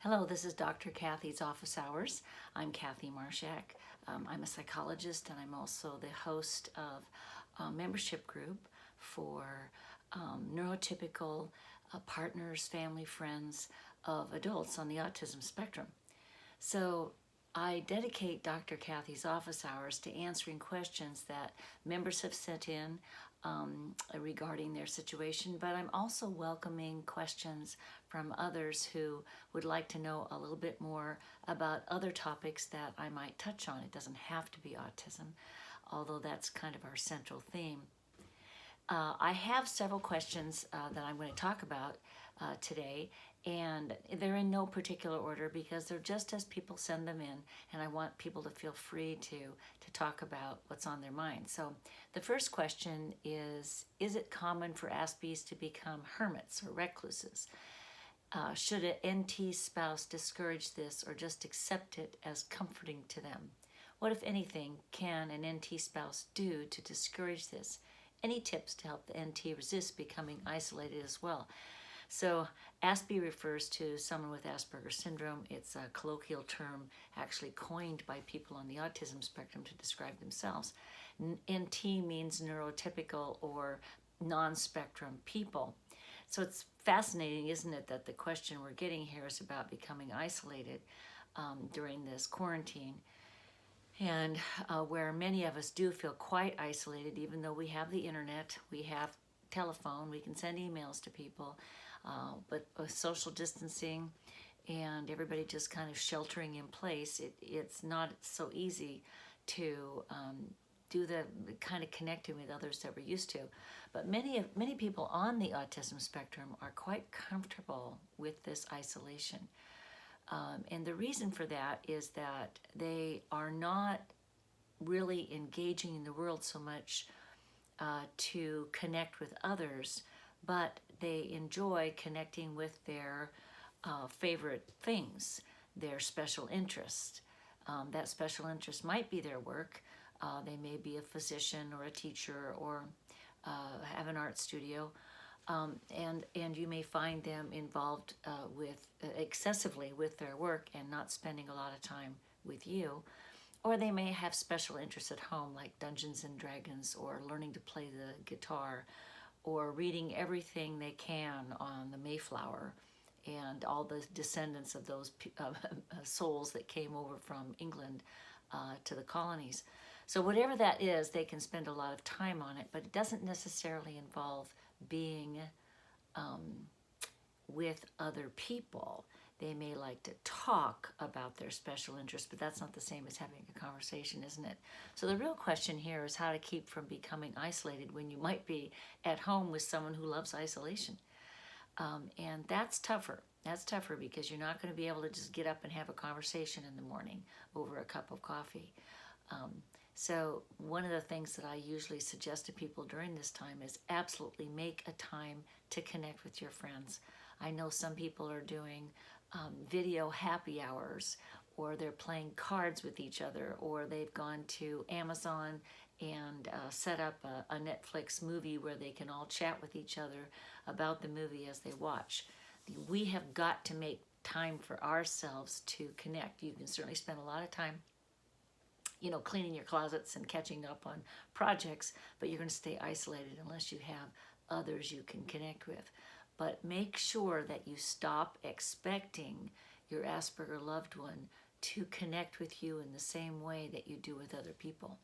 Hello, this is Dr. Kathy's Office Hours. I'm Kathy Marshack. I'm a psychologist and I'm also the host of a membership group for neurotypical partners, family, friends of adults on the autism spectrum. So I dedicate Dr. Kathy's Office Hours to answering questions that members have sent in regarding their situation, but I'm also welcoming questions from others who would like to know a little bit more about other topics that I might touch on. It doesn't have to be autism, although that's kind of our central theme. I have several questions that I'm going to talk about today, and they're in no particular order because they're just as people send them in, and I want people to feel free to talk about what's on their mind. So the first question is it common for Aspies to become hermits or recluses? Should an NT spouse discourage this or just accept it as comforting to them? What, if anything, can an NT spouse do to discourage this? Any tips to help the NT resist becoming isolated as well? So Aspie refers to someone with Asperger's syndrome. It's a colloquial term actually coined by people on the autism spectrum to describe themselves. NT means neurotypical or non-spectrum people. So it's fascinating, isn't it, that the question we're getting here is about becoming isolated during this quarantine. And where many of us do feel quite isolated, even though we have the internet, we have telephone, we can send emails to people, but social distancing and everybody just kind of sheltering in place, it's not so easy to do the kind of connecting with others that we're used to. But many people on the autism spectrum are quite comfortable with this isolation. And the reason for that is that they are not really engaging in the world so much to connect with others, but they enjoy connecting with their favorite things, their special interest. That special interest might be their work. They may be a physician or a teacher or have an art studio. And you may find them involved excessively with their work and not spending a lot of time with you. Or they may have special interests at home like Dungeons and Dragons or learning to play the guitar or reading everything they can on the Mayflower and all the descendants of those souls that came over from England to the colonies. So whatever that is, they can spend a lot of time on it, but it doesn't necessarily involve being with other people. They may like to talk about their special interests, but that's not the same as having a conversation, isn't it? So the real question here is how to keep from becoming isolated when you might be at home with someone who loves isolation. And that's tougher. That's tougher because you're not going to be able to just get up and have a conversation in the morning over a cup of coffee. So one of the things that I usually suggest to people during this time is absolutely make a time to connect with your friends. I know some people are doing video happy hours, or they're playing cards with each other, or they've gone to Amazon and set up a Netflix movie where they can all chat with each other about the movie as they watch. We have got to make time for ourselves to connect. You can certainly spend a lot of time cleaning your closets and catching up on projects, but you're going to stay isolated unless you have others you can connect with. But make sure that you stop expecting your Asperger loved one to connect with you in the same way that you do with other people.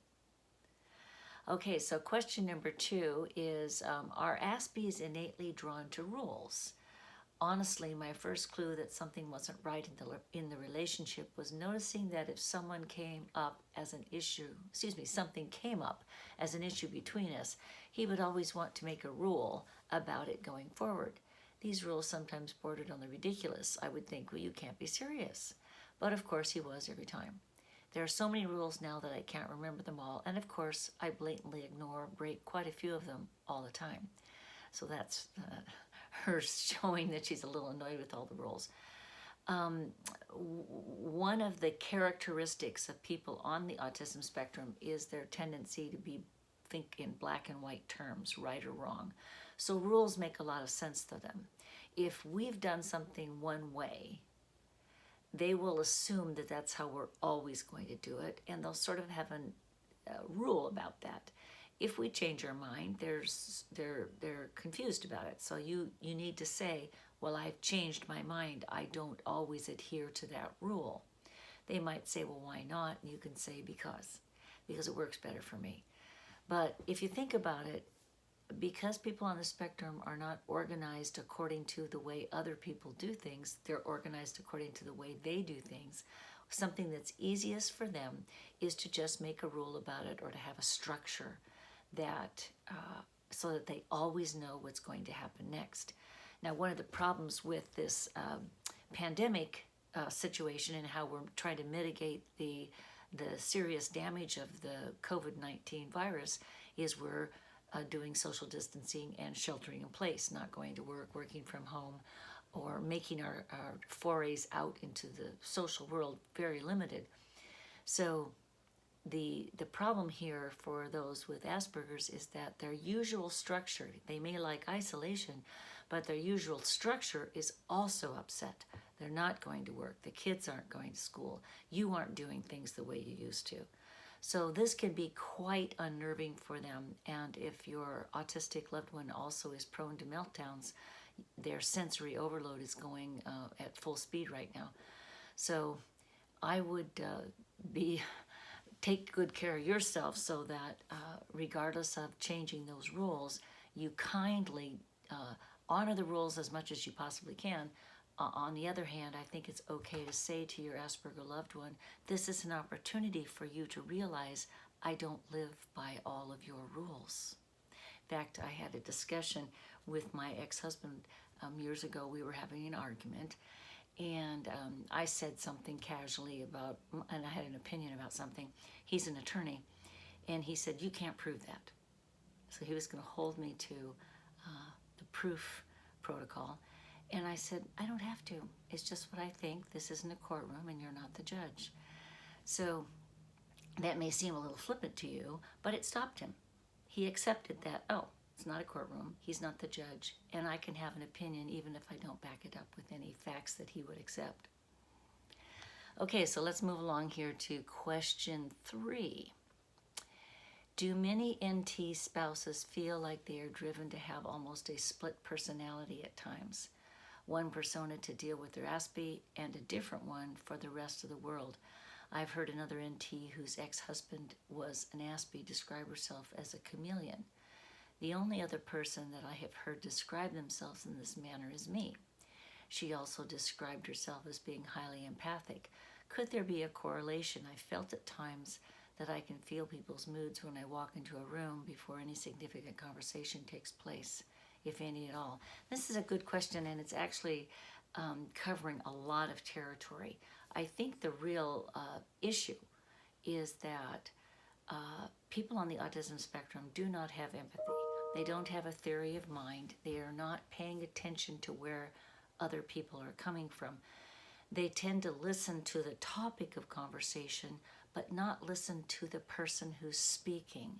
Okay, so question number 2 is, are Aspies innately drawn to rules? Honestly, my first clue that something wasn't right in the relationship was noticing that if someone came up as an issue, something came up as an issue between us, he would always want to make a rule about it going forward. These rules sometimes bordered on the ridiculous. I would think, well, you can't be serious. But of course he was every time. There are so many rules now that I can't remember them all, and of course I blatantly ignore, break quite a few of them all the time. So that's her showing that she's a little annoyed with all the rules. One of the characteristics of people on the autism spectrum is their tendency to think in black and white terms, right or wrong. So rules make a lot of sense to them. If we've done something one way, they will assume that that's how we're always going to do it, and they'll sort of have a rule about that. If we change our mind, they're confused about it. So you need to say, well, I've changed my mind. I don't always adhere to that rule. They might say, well, why not? And you can say, because it works better for me. But if you think about it, because people on the spectrum are not organized according to the way other people do things, they're organized according to the way they do things. Something that's easiest for them is to just make a rule about it, or to have a structure that so that they always know what's going to happen next. Now, one of the problems with this pandemic situation, and how we're trying to mitigate the serious damage of the COVID-19 virus, is we're doing social distancing and sheltering in place, not going to work, working from home, or making our forays out into the social world very limited. So the problem here for those with Asperger's is that their usual structure, they may like isolation, but their usual structure is also upset. They're not going to work. The kids aren't going to school. You aren't doing things the way you used to. So this can be quite unnerving for them. And if your autistic loved one also is prone to meltdowns, their sensory overload is going at full speed right now. So I would take good care of yourself, so that regardless of changing those rules, you kindly honor the rules as much as you possibly can. On the other hand, I think it's okay to say to your Asperger loved one, this is an opportunity for you to realize I don't live by all of your rules. In fact, I had a discussion with my ex-husband years ago. We were having an argument, and I said something casually about, and I had an opinion about something. He's an attorney, and he said, you can't prove that. So he was going to hold me to the proof protocol. And I said, I don't have to. It's just what I think. This isn't a courtroom, and you're not the judge. So that may seem a little flippant to you, but it stopped him. He accepted that, oh, it's not a courtroom, he's not the judge, and I can have an opinion even if I don't back it up with any facts that he would accept. Okay, so let's move along here to question 3. Do many NT spouses feel like they are driven to have almost a split personality at times? One persona to deal with their Aspie, and a different one for the rest of the world. I've heard another NT whose ex-husband was an Aspie describe herself as a chameleon. The only other person that I have heard describe themselves in this manner is me. She also described herself as being highly empathic. Could there be a correlation? I felt at times that I can feel people's moods when I walk into a room before any significant conversation takes place, if any at all. This is a good question, and it's actually covering a lot of territory. I think the real issue is that people on the autism spectrum do not have empathy. They don't have a theory of mind. They are not paying attention to where other people are coming from. They tend to listen to the topic of conversation, but not listen to the person who's speaking.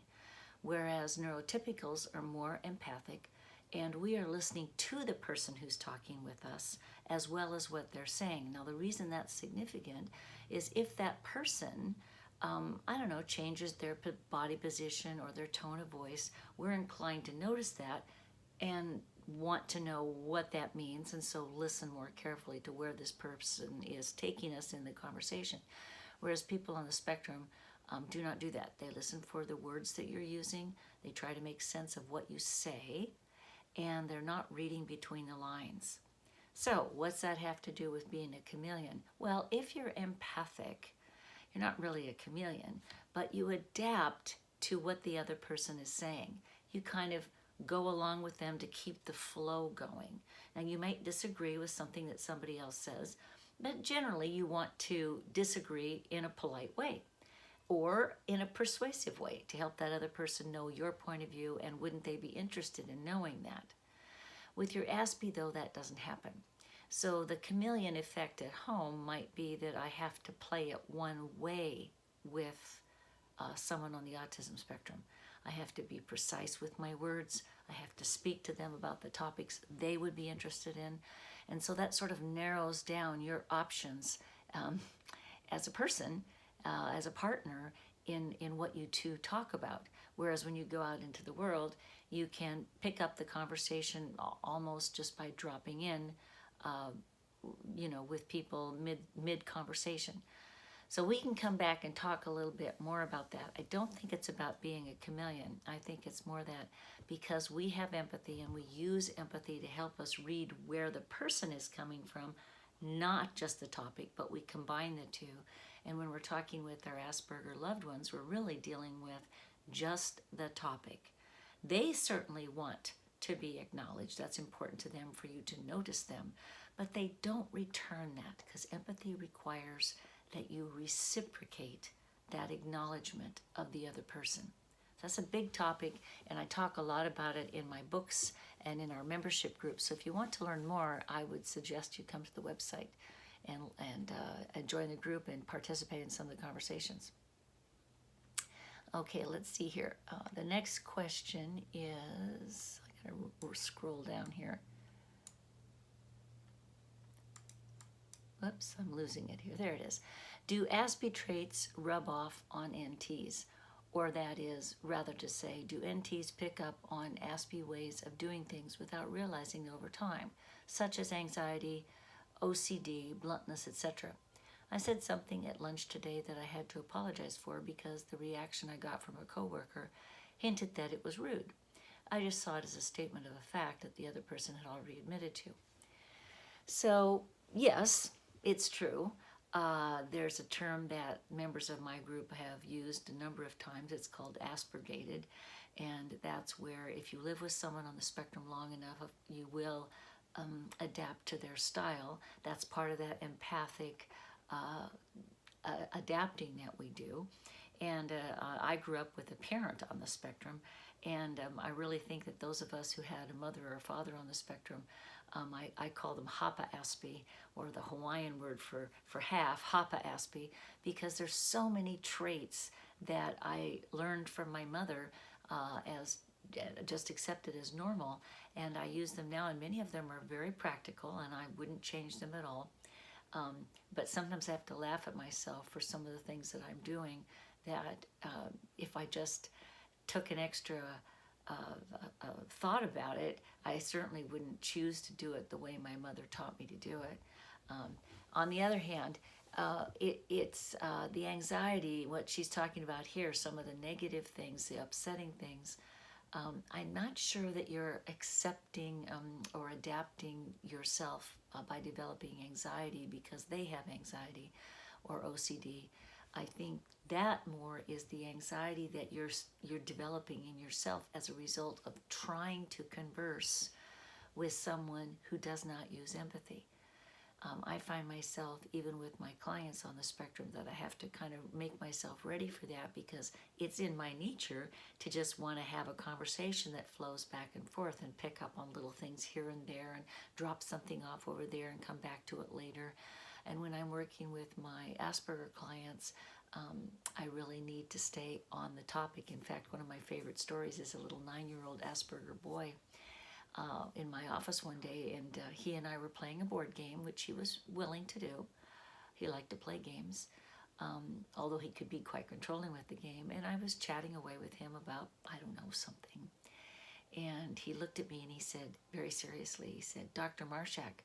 Whereas neurotypicals are more empathic, and we are listening to the person who's talking with us as well as what they're saying. Now, the reason that's significant is if that person, changes their body position or their tone of voice, we're inclined to notice that and want to know what that means, and so listen more carefully to where this person is taking us in the conversation. Whereas people on the spectrum do not do that. They listen for the words that you're using. They try to make sense of what you say, and they're not reading between the lines. So what's that have to do with being a chameleon? Well, if you're empathic, you're not really a chameleon, but you adapt to what the other person is saying. You kind of go along with them to keep the flow going. Now, you might disagree with something that somebody else says, but generally you want to disagree in a polite way or in a persuasive way to help that other person know your point of view, and wouldn't they be interested in knowing that? With your Aspie, though, that doesn't happen. So the chameleon effect at home might be that I have to play it one way with someone on the autism spectrum. I have to be precise with my words. I have to speak to them about the topics they would be interested in. And so that sort of narrows down your options um, as a person, as a partner in what you two talk about. Whereas when you go out into the world, you can pick up the conversation almost just by dropping in, uh, with people mid conversation. So we can come back and talk a little bit more about that. I don't think it's about being a chameleon. I think it's more that because we have empathy and we use empathy to help us read where the person is coming from, not just the topic, but we combine the two. And when we're talking with our Asperger loved ones, we're really dealing with just the topic. They certainly want to be acknowledged. That's important to them for you to notice them. But they don't return that because empathy requires that you reciprocate that acknowledgement of the other person. That's a big topic, and I talk a lot about it in my books and in our membership group. So if you want to learn more, I would suggest you come to the website and join the group and participate in some of the conversations. Okay, let's see here. The next question is, I gotta scroll down here. Whoops, I'm losing it here. There it is. Do Aspie traits rub off on NTs? Or that is, rather to say, do NTs pick up on Aspie ways of doing things without realizing over time, such as anxiety, OCD, bluntness, etc.? I said something at lunch today that I had to apologize for because the reaction I got from a coworker hinted that it was rude. I just saw it as a statement of a fact that the other person had already admitted to. So, yes, it's true. There's a term that members of my group have used a number of times. It's called aspergated, and that's where if you live with someone on the spectrum long enough, you will adapt to their style. That's part of that empathic adapting that we do. And I grew up with a parent on the spectrum, and I really think that those of us who had a mother or a father on the spectrum, I call them Hapa Aspie, or the Hawaiian word for half, Hapa Aspie, because there's so many traits that I learned from my mother as just accepted as normal, and I use them now, and many of them are very practical, and I wouldn't change them at all. But sometimes I have to laugh at myself for some of the things that I'm doing that if I just took an extra thought about it, I certainly wouldn't choose to do it the way my mother taught me to do it. On the other hand, it's the anxiety, what she's talking about here, some of the negative things, the upsetting things. I'm not sure that you're accepting or adapting yourself by developing anxiety because they have anxiety or OCD. I think that more is the anxiety that you're developing in yourself as a result of trying to converse with someone who does not use empathy. I find myself, even with my clients on the spectrum, that I have to kind of make myself ready for that because it's in my nature to just want to have a conversation that flows back and forth and pick up on little things here and there and drop something off over there and come back to it later. And when I'm working with my Asperger clients, I really need to stay on the topic. In fact, one of my favorite stories is a little 9-year-old Asperger boy in my office one day, and he and I were playing a board game, which he was willing to do. He liked to play games, although he could be quite controlling with the game. And I was chatting away with him about, I don't know, something. And he looked at me and he said, very seriously, he said, "Dr. Marshack,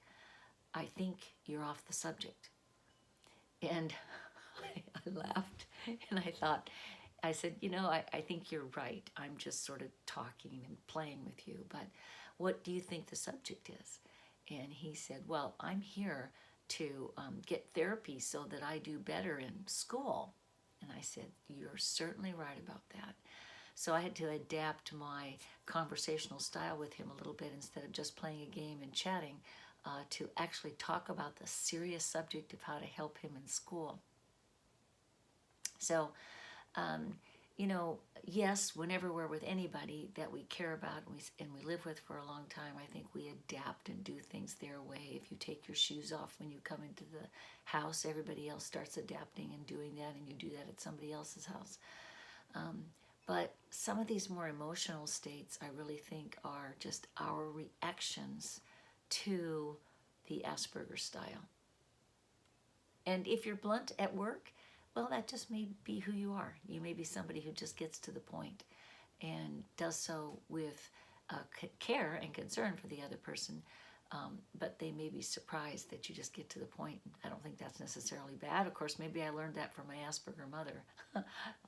I think you're off the subject." And I laughed and I thought, I said, I think you're right. I'm just sort of talking and playing with you, but what do you think the subject is? And he said, well, I'm here to get therapy so that I do better in school. And I said, you're certainly right about that. So I had to adapt my conversational style with him a little bit instead of just playing a game and chatting to actually talk about the serious subject of how to help him in school. So, yes, whenever we're with anybody that we care about and we live with for a long time, I think we adapt and do things their way. If you take your shoes off when you come into the house, everybody else starts adapting and doing that, and you do that at somebody else's house. But some of these more emotional states, I really think, are just our reactions to the Asperger style. And if you're blunt at work, well, that just may be who you are. You may be somebody who just gets to the point and does so with care and concern for the other person, but they may be surprised that you just get to the point. I don't think that's necessarily bad. Of course, maybe I learned that from my Asperger mother.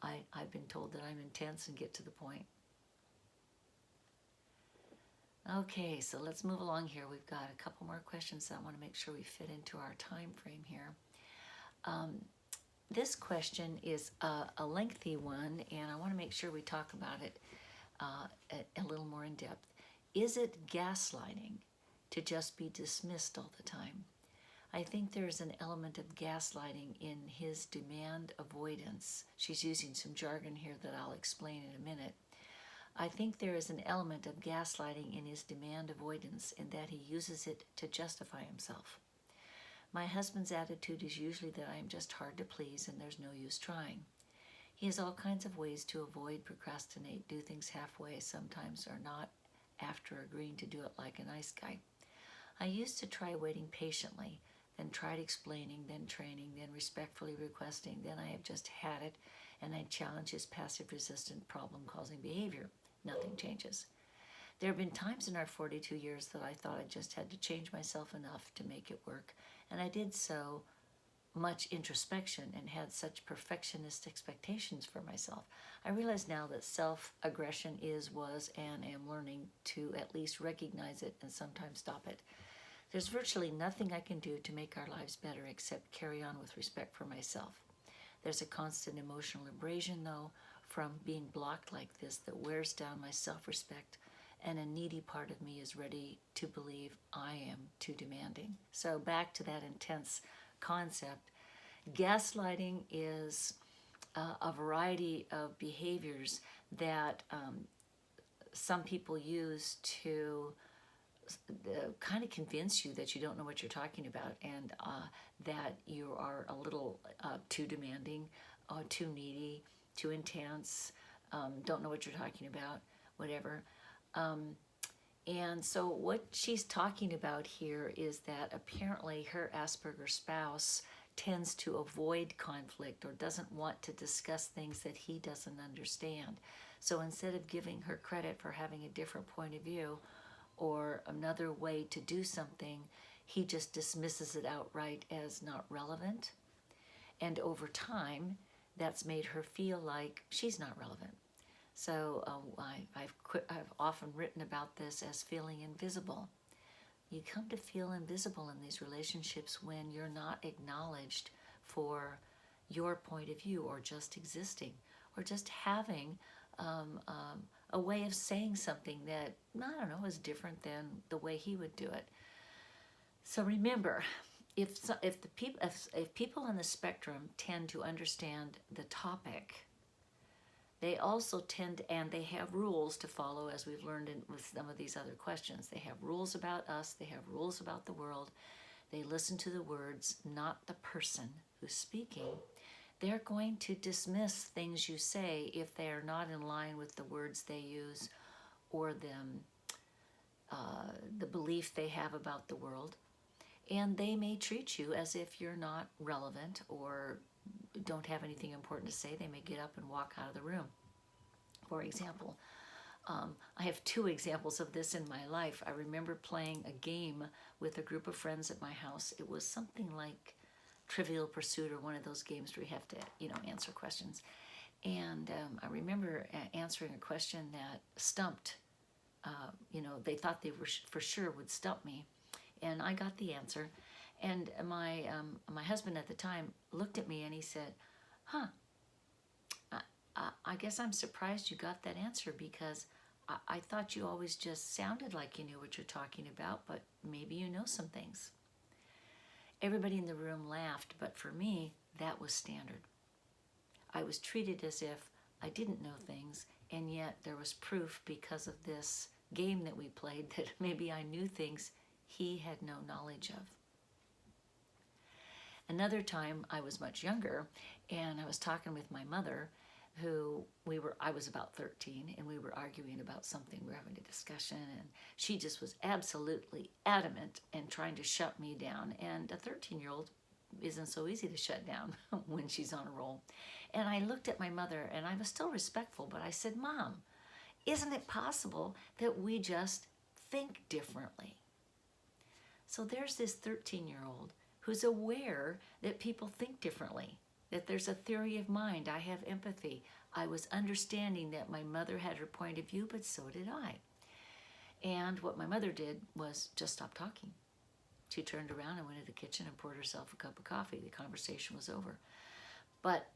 I've been told that I'm intense and get to the point. Okay, so let's move along here. We've got a couple more questions that I want to make sure we fit into our time frame here. This question is a lengthy one, and I want to make sure we talk about it a little more in depth. Is it gaslighting to just be dismissed all the time? I think there's an element of gaslighting in his demand avoidance. She's using some jargon here that I'll explain in a minute. I think there is an element of gaslighting in his demand avoidance in that he uses it to justify himself. My husband's attitude is usually that I am just hard to please and there's no use trying. He has all kinds of ways to avoid, procrastinate, do things halfway, sometimes or not after agreeing to do it like a nice guy. I used to try waiting patiently, then tried explaining, then training, then respectfully requesting, then I have just had it, and I challenge his passive-resistant problem-causing behavior. Nothing changes. There have been times in our 42 years that I thought I just had to change myself enough to make it work, and I did so much introspection and had such perfectionist expectations for myself. I realize now that self-aggression was, and am learning to at least recognize it and sometimes stop it. There's virtually nothing I can do to make our lives better except carry on with respect for myself. There's a constant emotional abrasion, though, from being blocked like this that wears down my self-respect, and a needy part of me is ready to believe I am too demanding. So back to that intense concept. Gaslighting is a variety of behaviors that some people use to kind of convince you that you don't know what you're talking about, and that you are a little too demanding, too needy, too intense, don't know what you're talking about, whatever. And so what she's talking about here is that apparently her Asperger spouse tends to avoid conflict or doesn't want to discuss things that he doesn't understand. So instead of giving her credit for having a different point of view or another way to do something, he just dismisses it outright as not relevant. And over time, that's made her feel like she's not relevant. So I've often written about this as feeling invisible. You come to feel invisible in these relationships when you're not acknowledged for your point of view, or just existing, or just having a way of saying something that, I don't know, is different than the way he would do it. So remember, if people on the spectrum tend to understand the topic, they also tend, and they have rules to follow, as we've learned with some of these other questions. They have rules about us, they have rules about the world. They listen to the words, not the person who's speaking. They're going to dismiss things you say if they are not in line with the words they use or the belief they have about the world. And they may treat you as if you're not relevant or don't have anything important to say. They may get up and walk out of the room. For example, I have two examples of this in my life. I remember playing a game with a group of friends at my house. It was something like Trivial Pursuit, or one of those games where you have to, answer questions. And I remember answering a question that stumped, they thought they were for sure would stump me. And I got the answer. And my husband at the time looked at me and he said, I guess I'm surprised you got that answer, because I thought you always just sounded like you knew what you're talking about, but maybe you know some things. Everybody in the room laughed, but for me, that was standard. I was treated as if I didn't know things, and yet there was proof because of this game that we played that maybe I knew things he had no knowledge of. Another time, I was much younger, and I was talking with my mother, I was about 13, and we were arguing about something. We were having a discussion, and she just was absolutely adamant and trying to shut me down. And a 13-year-old, isn't so easy to shut down when she's on a roll. And I looked at my mother, and I was still respectful, but I said, Mom, isn't it possible that we just think differently? So there's this 13-year-old who's aware that people think differently, that there's a theory of mind. I have empathy. I was understanding that my mother had her point of view, but so did I. And what my mother did was just stop talking. She turned around and went to the kitchen and poured herself a cup of coffee. The conversation was over. But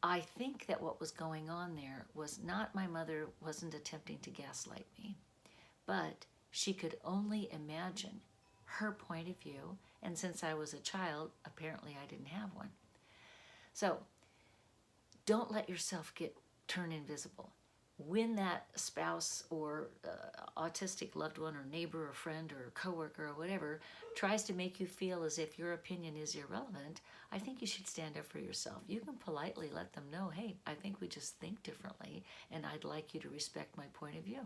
I think that what was going on there was not my mother wasn't attempting to gaslight me, but she could only imagine her point of view. And since I was a child, apparently I didn't have one. So don't let yourself turn invisible. When that spouse or autistic loved one or neighbor or friend or coworker or whatever tries to make you feel as if your opinion is irrelevant, I think you should stand up for yourself. You can politely let them know, hey, I think we just think differently, and I'd like you to respect my point of view.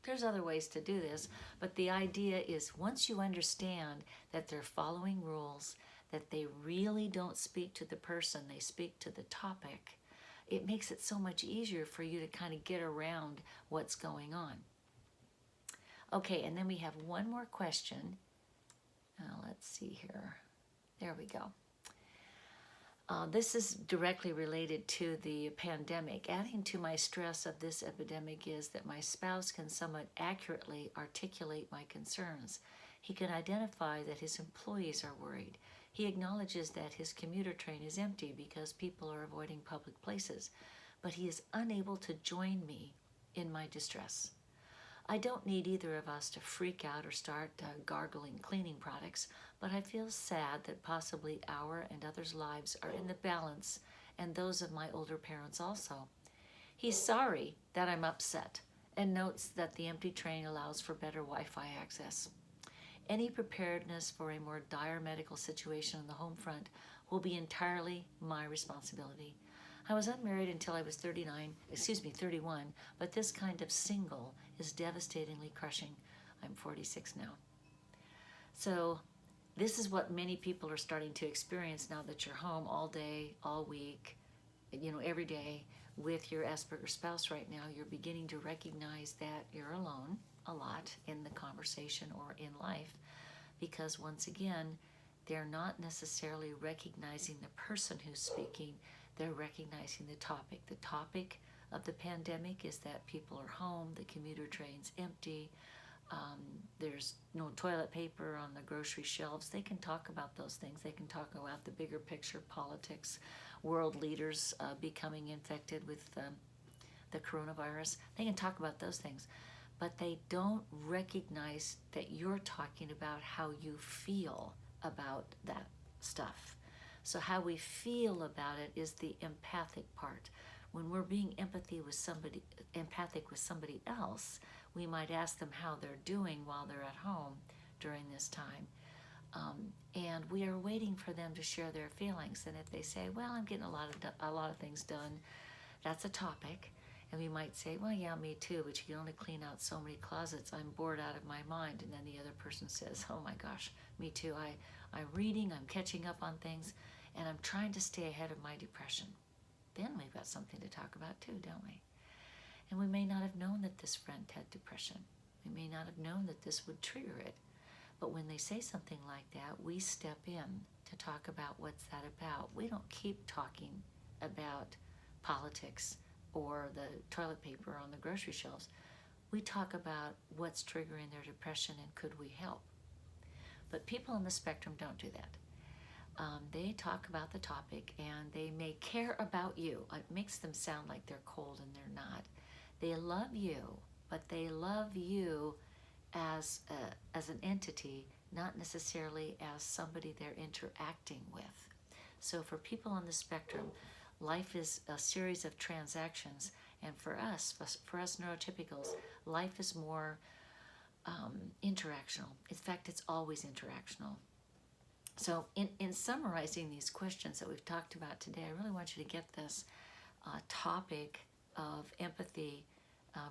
There's other ways to do this, but the idea is once you understand that they're following rules, that they really don't speak to the person, they speak to the topic, it makes it so much easier for you to kind of get around what's going on. Okay, and then we have one more question. Let's see here. There we go. This is directly related to the pandemic. Adding to my stress of this epidemic is that my spouse can somewhat accurately articulate my concerns. He can identify that his employees are worried. He acknowledges that his commuter train is empty because people are avoiding public places, but he is unable to join me in my distress. I don't need either of us to freak out or start gargling cleaning products, but I feel sad that possibly our and others' lives are in the balance, and those of my older parents also. He's sorry that I'm upset and notes that the empty train allows for better Wi-Fi access. Any preparedness for a more dire medical situation on the home front will be entirely my responsibility. I was unmarried until I was 31, but this kind of single is devastatingly crushing. I'm 46 now. So this is what many people are starting to experience now that you're home all day, all week, every day with your Asperger's spouse right now. You're beginning to recognize that you're alone a lot in the conversation or in life, because once again, they're not necessarily recognizing the person who's speaking, they're recognizing the topic. The topic of the pandemic is that people are home, the commuter train's empty, there's no toilet paper on the grocery shelves. They can talk about those things. They can talk about the bigger picture, politics, world leaders becoming infected with the coronavirus. They can talk about those things, but they don't recognize that you're talking about how you feel about that stuff. So how we feel about it is the empathic part. When we're being empathic with somebody else, we might ask them how they're doing while they're at home during this time. And we are waiting for them to share their feelings. And if they say, well, I'm getting a lot of things done, that's a topic. And we might say, well, yeah, me too, but you can only clean out so many closets. I'm bored out of my mind. And then the other person says, oh my gosh, me too. I'm reading, I'm catching up on things, and I'm trying to stay ahead of my depression. Then we've got something to talk about too, don't we? And we may not have known that this friend had depression. We may not have known that this would trigger it. But when they say something like that, we step in to talk about what's that about. We don't keep talking about politics or the toilet paper on the grocery shelves. We talk about what's triggering their depression and could we help. But people on the spectrum don't do that. They talk about the topic and they may care about you. It makes them sound like they're cold and they're not. They love you, but they love you as an entity, not necessarily as somebody they're interacting with. So for people on the spectrum, life is a series of transactions, and for us neurotypicals, life is more interactional. In fact, it's always interactional. So in summarizing these questions that we've talked about today, I really want you to get this topic of empathy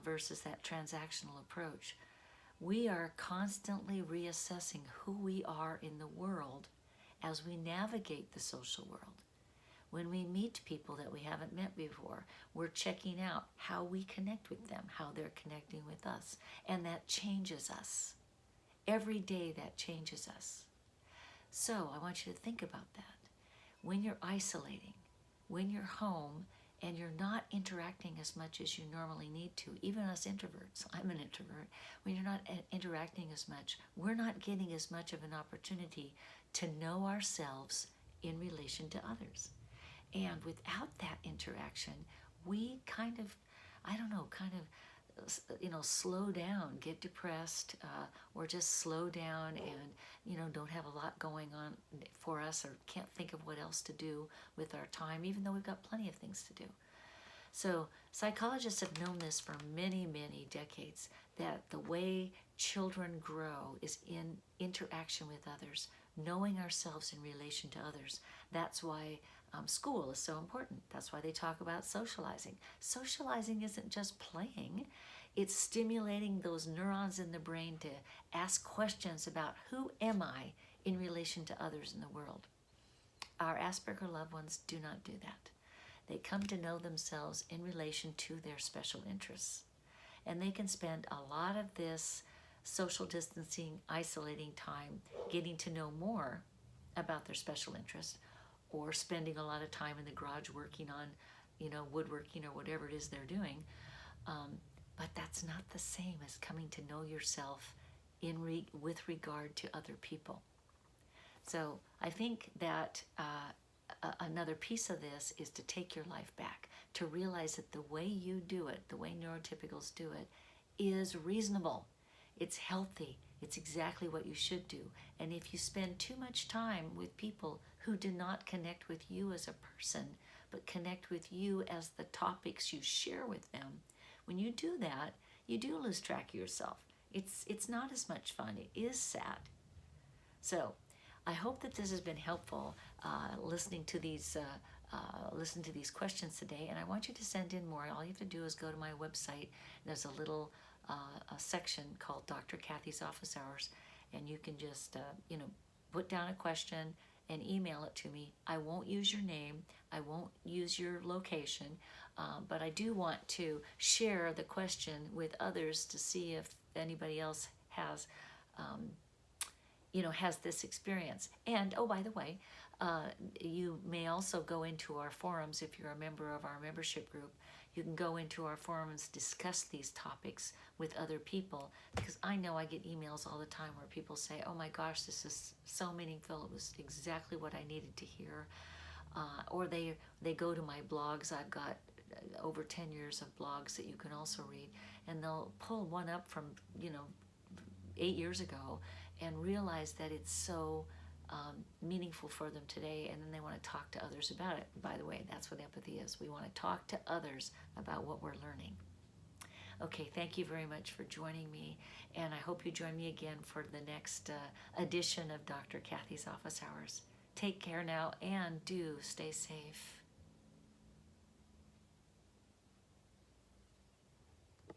versus that transactional approach. We are constantly reassessing who we are in the world as we navigate the social world. When we meet people that we haven't met before, we're checking out how we connect with them, how they're connecting with us. And that changes us. Every day that changes us. So I want you to think about that. When you're isolating, when you're home and you're not interacting as much as you normally need to, even us introverts, I'm an introvert, when you're not interacting as much, we're not getting as much of an opportunity to know ourselves in relation to others. And without that interaction, we kind of, slow down, get depressed, or just slow down and, don't have a lot going on for us or can't think of what else to do with our time, even though we've got plenty of things to do. So psychologists have known this for many, many decades, that the way children grow is in interaction with others, knowing ourselves in relation to others. That's why school is so important. That's why they talk about socializing. Socializing isn't just playing. It's stimulating those neurons in the brain to ask questions about who am I in relation to others in the world. Our Asperger loved ones do not do that. They come to know themselves in relation to their special interests. And they can spend a lot of this social distancing, isolating time getting to know more about their special interests, or spending a lot of time in the garage working on, woodworking or whatever it is they're doing. But that's not the same as coming to know yourself with regard to other people. So I think that another piece of this is to take your life back, to realize that the way you do it, the way neurotypicals do it, is reasonable. It's healthy. It's exactly what you should do. And if you spend too much time with people who do not connect with you as a person, but connect with you as the topics you share with them, when you do that, you do lose track of yourself. It's not as much fun. It is sad. So I hope that this has been helpful, listening to these questions today. And I want you to send in more. All you have to do is go to my website. There's a little a section called Dr. Kathy's Office Hours, and you can just put down a question and email it to me. I won't use your name. I won't use your location, but I do want to share the question with others to see if anybody else has this experience. And oh, by the way, you may also go into our forums. If you're a member of our membership group, you can go into our forums, discuss these topics with other people, because I know I get emails all the time where people say, oh my gosh, this is so meaningful. It was exactly what I needed to hear. Or they go to my blogs. I've got over 10 years of blogs that you can also read, and they'll pull one up from 8 years ago and realize that it's so meaningful for them today, and then they want to talk to others about it. By the way, that's what empathy is. We want to talk to others about what we're learning. Okay, thank you very much for joining me, and I hope you join me again for the next edition of Dr. Kathy's Office Hours. Take care now, and do stay safe.